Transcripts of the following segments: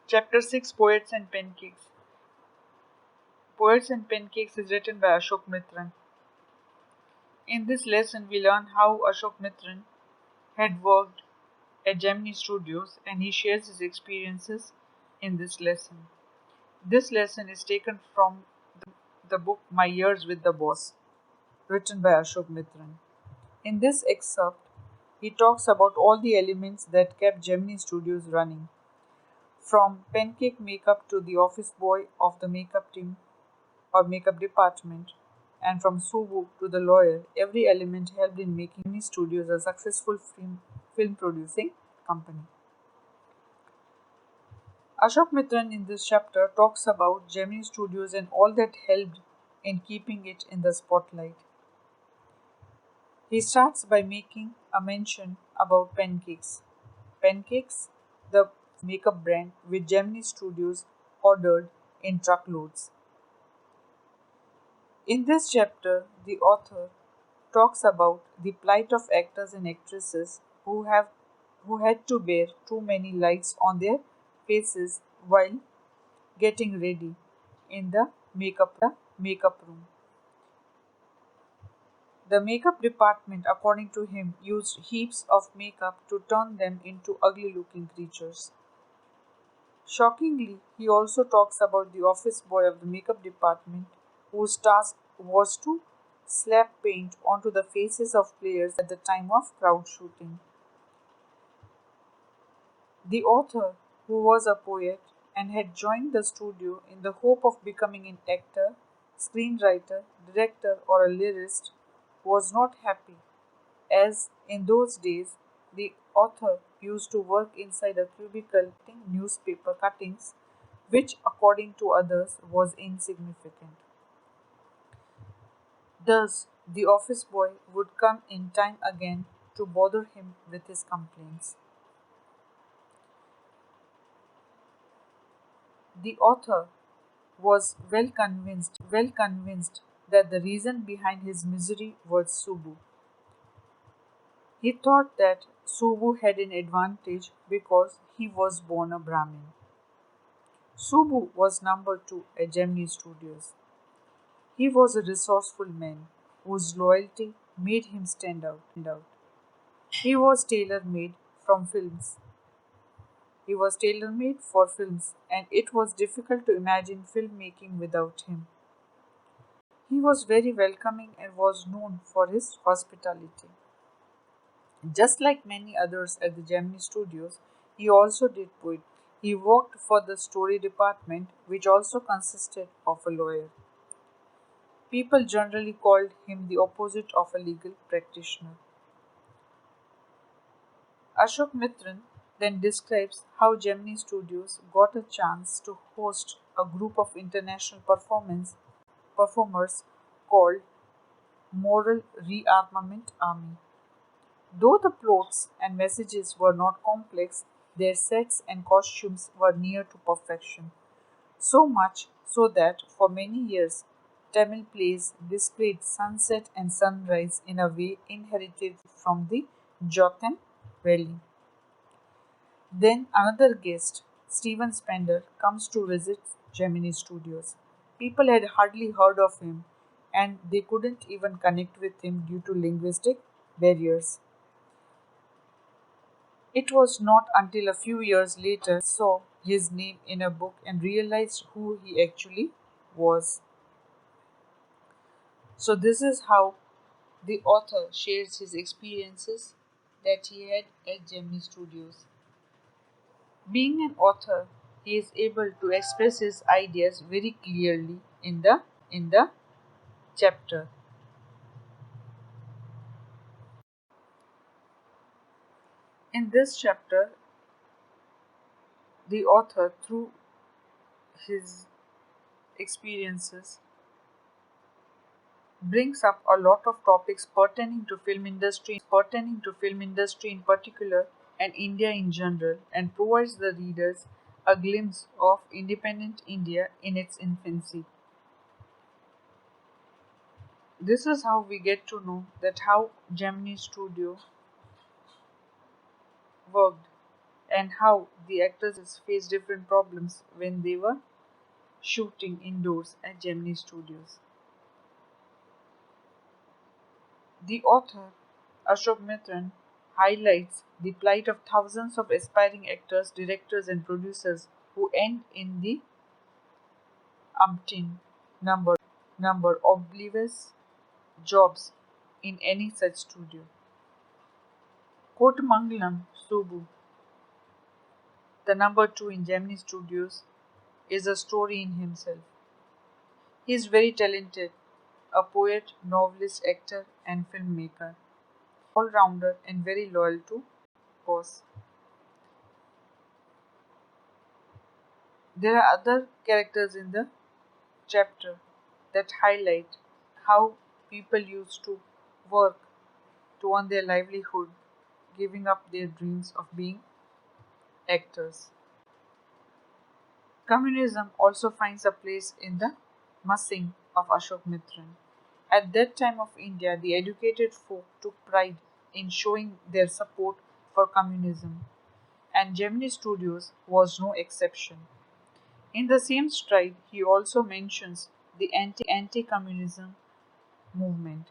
Chapter 6, Poets and Pancakes. Poets and Pancakes is written by Ashok Mitran. In this lesson, we learn how Ashok Mitran had worked at Gemini Studios and he shares his experiences in this lesson. This lesson is taken from the book My Years with the Boss, written by Ashok Mitran. In this excerpt, he talks about all the elements that kept Gemini Studios running, from pancake makeup to the office boy of the makeup team or makeup department, and from Subu to the lawyer. Every element helped in making Gemini Studios a successful film producing company. Ashok Mitran in this chapter talks about Gemini Studios and all that helped in keeping it in the spotlight. He starts by making a mention about Pancakes. Pancakes, the makeup brand which Gemini Studios ordered in truckloads. In this chapter, the author talks about the plight of actors and actresses who had to bear too many lights on their faces while getting ready in the makeup room. The makeup department, according to him, used heaps of makeup to turn them into ugly looking creatures. Shockingly, he also talks about the office boy of the makeup department whose task was to slap paint onto the faces of players at the time of crowd shooting. The author, who was a poet and had joined the studio in the hope of becoming an actor, screenwriter, director, or a lyrist, was not happy, as in those days the author used to work inside a cubicle writing newspaper cuttings, which, according to others, was insignificant. Thus, the office boy would come in time again to bother him with his complaints. The author was well convinced that the reason behind his misery was Subu. He thought that Subu had an advantage because he was born a Brahmin. Subu was number two at Gemini Studios. He was a resourceful man whose loyalty made him stand out. He was tailor-made from films. He was tailor-made for films, and it was difficult to imagine filmmaking without him. He was very welcoming and was known for his hospitality. Just like many others at the Gemini Studios, he also did poetry. He worked for the story department, which also consisted of a lawyer. People generally called him the opposite of a legal practitioner. Ashok Mitran then describes how Gemini Studios got a chance to host a group of international performers called Moral Rearmament Army. Though the plots and messages were not complex, their sets and costumes were near to perfection. So much so that for many years Tamil plays displayed sunset and sunrise in a way inherited from the Jothan Valley. Then another guest, Stephen Spender, comes to visit Gemini Studios. People had hardly heard of him and they couldn't even connect with him due to linguistic barriers. It was not until a few years later they saw his name in a book and realized who he actually was. So, this is how the author shares his experiences that he had at Gemini Studios. Being an author, he is able to express his ideas very clearly in the chapter. In this chapter, the author, through his experiences, brings up a lot of topics pertaining to film industry in particular and India in general, and provides the readers a glimpse of independent India in its infancy. This is how we get to know that how Gemini Studio worked and how the actors faced different problems when they were shooting indoors at Gemini Studios. The author, Ashok Mitran, highlights the plight of thousands of aspiring actors, directors, and producers who end in the umpteen number oblivious jobs in any such studio. Kotamangalam Subu, the number two in Gemini Studios, is a story in himself. He is very talented, a poet, novelist, actor, and filmmaker, all rounder and very loyal to boss. There are other characters in the chapter that highlight how people used to work to earn their livelihood, giving up their dreams of being actors. Communism also finds a place in the Masing of Ashok Mitran. At that time of India, the educated folk took pride in showing their support for communism, and Gemini Studios was no exception. In the same stride, he also mentions the anti communism movement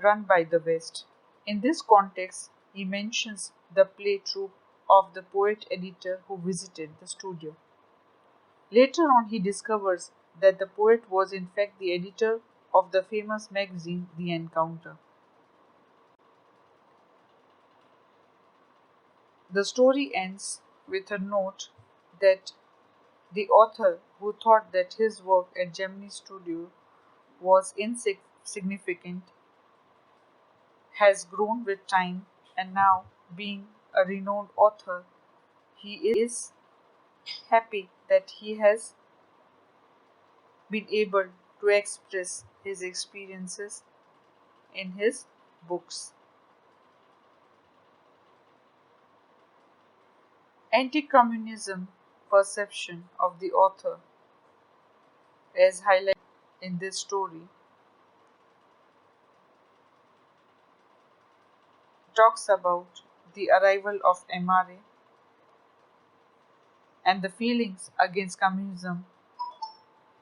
run by the West. In this context, he mentions the play troupe of the poet editor who visited the studio. Later on, he discovers that the poet was in fact the editor of the famous magazine The Encounter. The story ends with a note that the author, who thought that his work at Gemini Studio was insignificant, has grown with time, and now, being a renowned author, he is happy that he has been able to express his experiences in his books. Anti-communism perception of the author, as highlighted in this story, talks about the arrival of MRA and the feelings against communism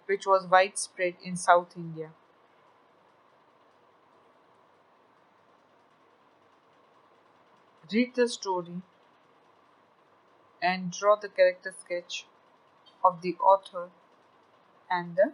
which was widespread in South India. Read the story and draw the character sketch of the author and the